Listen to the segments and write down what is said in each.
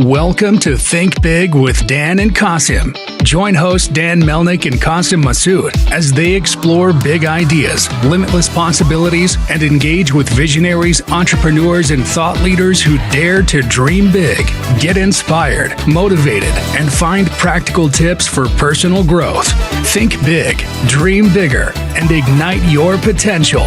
Welcome to Think Big with Dan and Qasim. Join hosts Dan Melnick and Qasim Masood as they explore big ideas, limitless possibilities, and engage with visionaries, entrepreneurs, and thought leaders who dare to dream big, get inspired, motivated, and find practical tips for personal growth. Think big, dream bigger, and ignite your potential.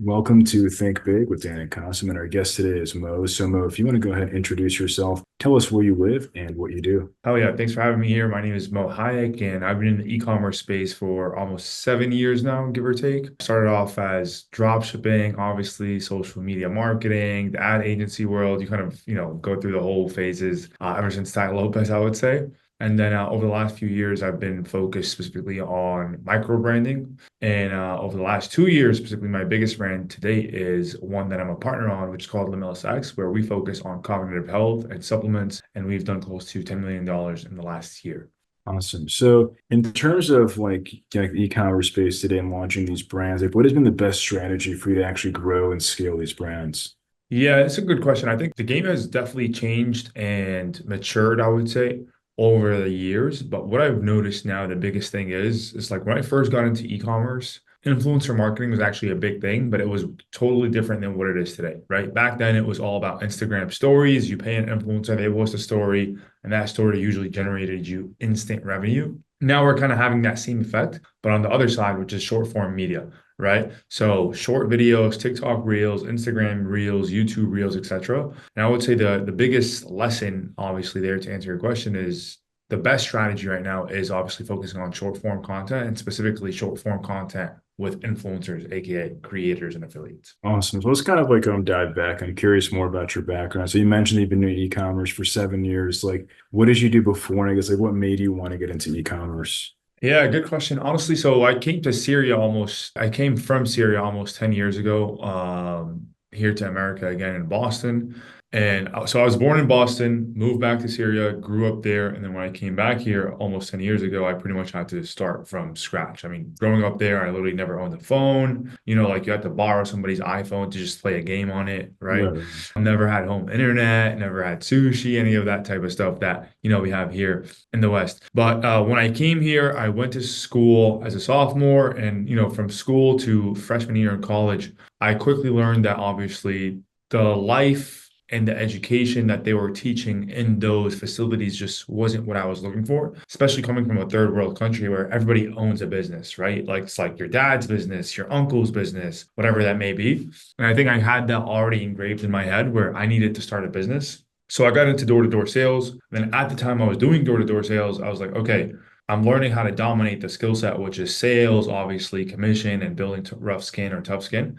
Welcome to Think Big with Dan and Qasim, and our guest today is Moe. So Moe, if you want to go ahead and introduce yourself, tell us where you live and what you do. Oh yeah, thanks for having me here. My name is Moe Hayek, and I've been in the e-commerce space for almost 7 years now, give or take. Started off as drop shipping, obviously social media marketing, the ad agency world. You kind of, go through the whole phases ever since Tai Lopez, I would say. And then over the last few years, I've been focused specifically on micro branding. And over the last 2 years, specifically my biggest brand to date is one that I'm a partner on, which is called Limitless X, where we focus on cognitive health and supplements. And we've done close to $10 million in the last year. Awesome. So in terms of the e-commerce space today and launching these brands, what has been the best strategy for you to actually grow and scale these brands? Yeah, it's a good question. I think the game has definitely changed and matured, I would say, over the years. But what I've noticed now, the biggest thing is like when I first got into e-commerce, influencer marketing was actually a big thing, but it was totally different than what it is today, right? Back then, it was all about Instagram stories. You pay an influencer, they post a story, and that story usually generated you instant revenue. Now we're kind of having that same effect, but on the other side, which is short form media, right? So short videos, TikTok Reels, Instagram Reels, YouTube Reels, etc. And I would say the biggest lesson, obviously, there to answer your question is the best strategy right now is obviously focusing on short form content and specifically short form content with influencers, aka creators and affiliates. Awesome. So let's kind of dive back. I'm curious more about your background. So you mentioned you've been doing e-commerce for 7 years. What did you do before? And I guess what made you want to get into e-commerce? Yeah, good question. Honestly, so I came from Syria almost 10 years ago, here to America again in Boston. And so I was born in Boston, moved back to Syria, grew up there. And then when I came back here almost 10 years ago, I pretty much had to start from scratch. I mean, growing up there, I literally never owned a phone. You had to borrow somebody's iPhone to just play a game on it, right? Never had home internet, never had sushi, any of that type of stuff that, we have here in the West. But when I came here, I went to school as a sophomore, and, from school to freshman year in college, I quickly learned that obviously the life and the education that they were teaching in those facilities just wasn't what I was looking for, especially coming from a third world country where everybody owns a business, right? It's like your dad's business, your uncle's business, whatever that may be. And I think I had that already engraved in my head where I needed to start a business. So I got into door-to-door sales. Then at the time I was doing door-to-door sales, I was like, okay, I'm learning how to dominate the skill set, which is sales, obviously commission and building rough skin or tough skin.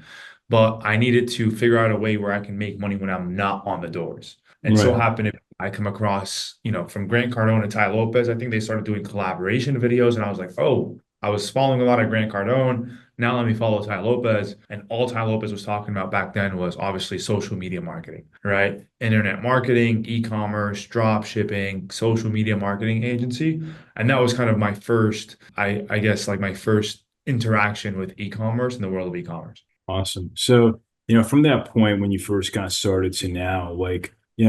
But I needed to figure out a way where I can make money when I'm not on the doors. And so happened I come across, from Grant Cardone and Tai Lopez, I think they started doing collaboration videos. And I was like, oh, I was following a lot of Grant Cardone. Now let me follow Tai Lopez. And all Tai Lopez was talking about back then was obviously social media marketing, right? Internet marketing, e-commerce, drop shipping, social media marketing agency. And that was kind of my first, I guess, my first interaction with e-commerce in the world of e-commerce. Awesome. So, from that point when you first got started to now,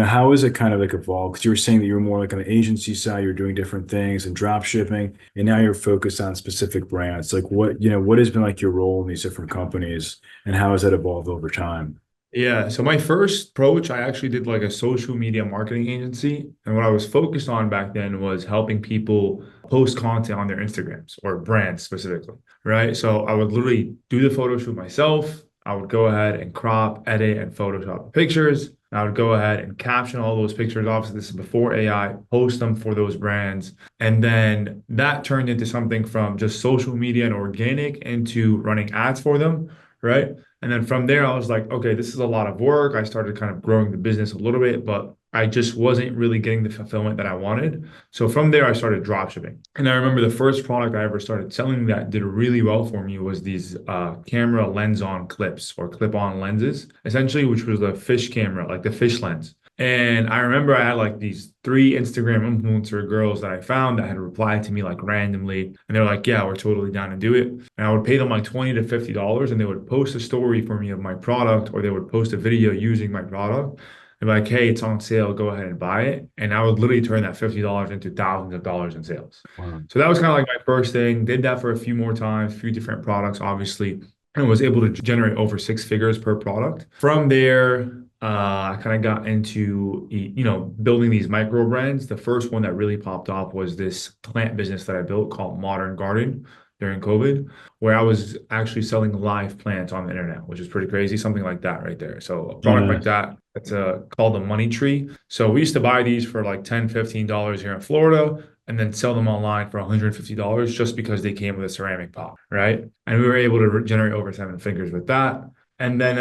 how has it kind of evolved? Because you were saying that you were more on the agency side, you're doing different things and drop shipping, and now you're focused on specific brands. What has been your role in these different companies, and how has that evolved over time? Yeah, so my first approach, I actually did a social media marketing agency. And what I was focused on back then was helping people post content on their Instagrams or brands specifically, right? So I would literally do the photo shoot myself. I would go ahead and crop, edit, and Photoshop the pictures. I would go ahead and caption all those pictures. Obviously, this is before AI, post them for those brands. And then that turned into something from just social media and organic into running ads for them, right? And then from there, I was like, okay, this is a lot of work. I started kind of growing the business a little bit, but I just wasn't really getting the fulfillment that I wanted. So from there, I started drop shipping. And I remember the first product I ever started selling that did really well for me was these camera lens-on clips or clip-on lenses, essentially, which was a fish camera, like the fish lens. And I remember I had like these three Instagram influencer girls that I found that had replied to me like randomly. And they're like, yeah, we're totally down to do it. And I would pay them like $20 to $50 and they would post a story for me of my product or they would post a video using my product. And be like, hey, it's on sale, go ahead and buy it. And I would literally turn that $50 into thousands of dollars in sales. Wow. So that was kind of like my first thing. Did that for a few more times, a few different products, obviously, and was able to generate over six figures per product. From there, I kind of got into, building these micro brands. The first one that really popped off was this plant business that I built called Modern Garden during COVID, where I was actually selling live plants on the internet, which is pretty crazy, something like that right there. So a product Yeah. like that, it's called a money tree. So we used to buy these for like $10, $15 here in Florida and then sell them online for $150 just because they came with a ceramic pot, right? And we were able to generate over seven figures with that. And then,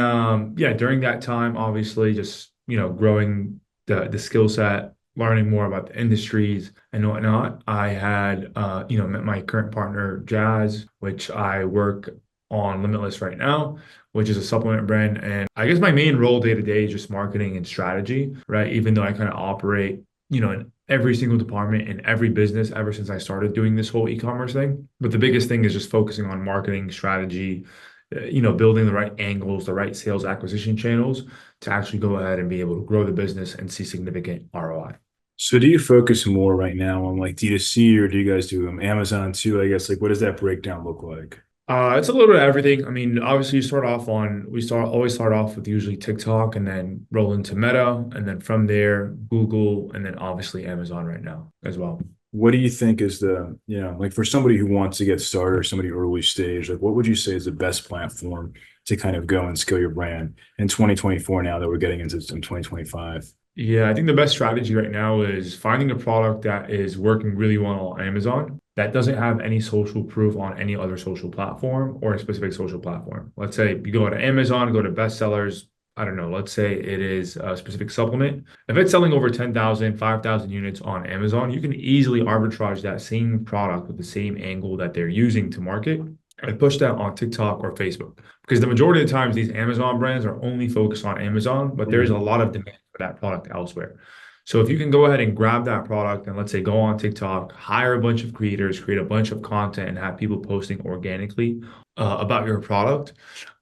yeah, during that time, obviously, just growing the skill set, learning more about the industries and whatnot. I had, met my current partner, Jazz, which I work on Limitless right now, which is a supplement brand. And I guess my main role day to day is just marketing and strategy, right? Even though I kind of operate, in every single department in every business ever since I started doing this whole e-commerce thing. But the biggest thing is just focusing on marketing strategy, building the right angles, the right sales acquisition channels to actually go ahead and be able to grow the business and see significant ROI. So do you focus more right now on like D2C or do you guys do Amazon too? I guess like what does that breakdown look like? It's a little bit of everything. I mean, obviously, always start off with usually TikTok and then roll into Meta, and then from there, Google, and then obviously Amazon right now as well. What do you think is like for somebody who wants to get started or somebody early stage, like what would you say is the best platform to kind of go and scale your brand in 2024 now that we're getting into some 2025? Yeah, I think the best strategy right now is finding a product that is working really well on Amazon that doesn't have any social proof on any other social platform or a specific social platform. Let's say you go to Amazon, go to bestsellers. I don't know, let's say it is a specific supplement. If it's selling over 10,000, 5,000 units on Amazon, you can easily arbitrage that same product with the same angle that they're using to market and push that on TikTok or Facebook. Because the majority of the times, these Amazon brands are only focused on Amazon, but there's a lot of demand for that product elsewhere. So if you can go ahead and grab that product and let's say go on TikTok, hire a bunch of creators, create a bunch of content, and have people posting organically about your product,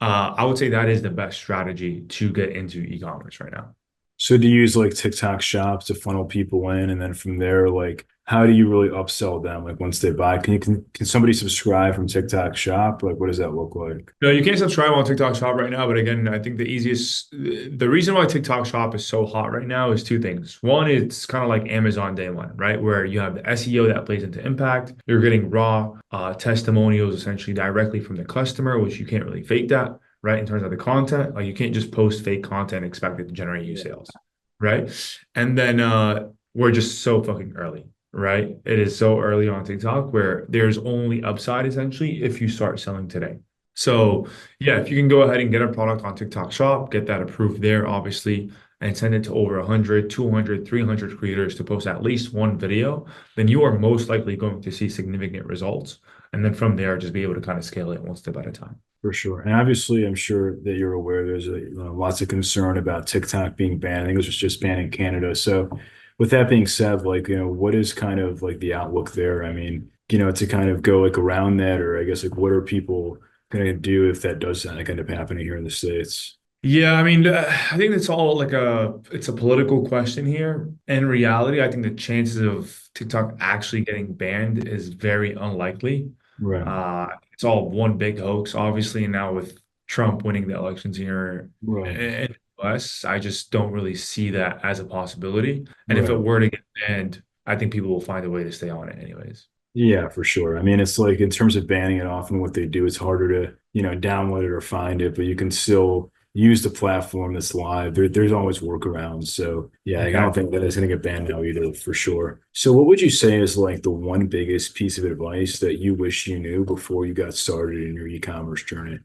I would say that is the best strategy to get into e-commerce right now. So do you use like TikTok Shop to funnel people in, and then from there, like how do you really upsell them? Like once they buy, can somebody subscribe from TikTok Shop? Like what does that look like? No, you can't subscribe on TikTok Shop right now. But again, I think the reason why TikTok Shop is so hot right now is two things. One, it's kind of like Amazon Day One, right? Where you have the SEO that plays into impact. You're getting raw testimonials essentially directly from the customer, which you can't really fake that, right? In terms of the content, like you can't just post fake content and expect it to generate you sales, right? And then we're just so fucking early. Right? It is so early on TikTok where there's only upside essentially if you start selling today. So yeah, if you can go ahead and get a product on TikTok Shop, get that approved there, obviously, and send it to over 100, 200, 300 creators to post at least one video, then you are most likely going to see significant results. And then from there, just be able to kind of scale it one step at a time. For sure. And obviously, I'm sure that you're aware there's lots of concern about TikTok being banned. I think it was just banned in Canada. So with that being said, like, what is kind of like the outlook there? I mean, to kind of go like around that, or I guess like what are people going to do if that does like end up happening here in the States? Yeah, I mean, I think it's all like it's a political question here. In reality, I think the chances of TikTok actually getting banned is very unlikely. Right. It's all one big hoax, obviously. And now with Trump winning the elections here Right. in the US, I just don't really see that as a possibility. And if it Right. were to get banned, I think people will find a way to stay on it anyways. Yeah, for sure. I mean, it's like in terms of banning it, often what they do, it's harder to, download it or find it, but you can still use the platform that's live. There's always workarounds. So yeah, I don't Exactly. think that it's going to get banned now either, for sure. So what would you say is like the one biggest piece of advice that you wish you knew before you got started in your e-commerce journey?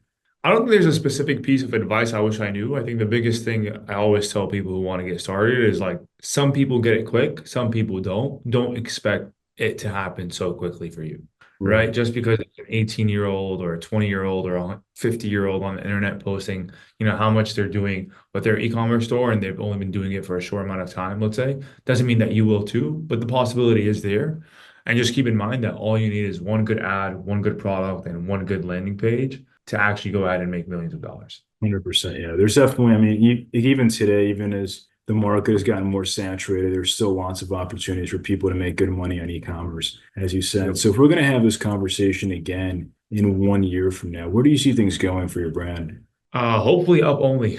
I don't think there's a specific piece of advice I wish I knew. I think the biggest thing I always tell people who want to get started is like some people get it quick, some people don't. Don't expect it to happen so quickly for you, right? Just because it's an 18-year-old or a 20-year-old or a 50-year-old on the internet posting, how much they're doing with their e-commerce store and they've only been doing it for a short amount of time, let's say, doesn't mean that you will too, but the possibility is there. And just keep in mind that all you need is one good ad, one good product, and one good landing page to actually go ahead and make millions of dollars. 100%. Yeah, there's definitely, I mean, even today, even as the market has gotten more saturated, there's still lots of opportunities for people to make good money on e-commerce, as you said. Yep. So if we're going to have this conversation again in 1 year from now, where do you see things going for your brand? Hopefully up only.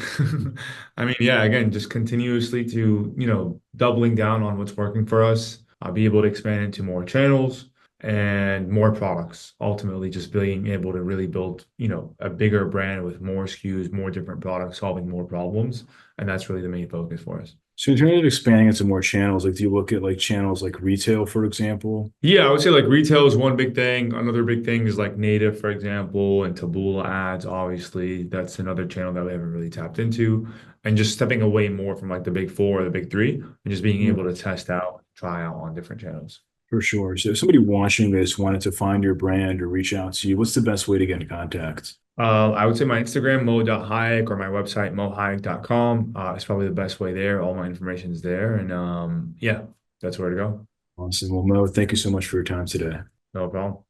I mean, yeah, again, just continuously to, doubling down on what's working for us, be able to expand into more channels and more products. Ultimately, just being able to really build, a bigger brand with more SKUs, more different products, solving more problems. And that's really the main focus for us. So in terms of expanding into more channels, like do you look at like channels like retail, for example? Yeah, I would say like retail is one big thing. Another big thing is like native, for example, and Taboola ads, obviously. That's another channel that we haven't really tapped into. And just stepping away more from like the big four or the big three and just being able to test out, try out on different channels. For sure. So if somebody watching this wanted to find your brand or reach out to you, what's the best way to get in contact? I would say my Instagram, Moe.Hayek, or my website, moehayek.com. It's probably the best way there. All my information is there. And yeah, that's where to go. Awesome. Well, Mo, thank you so much for your time today. No problem.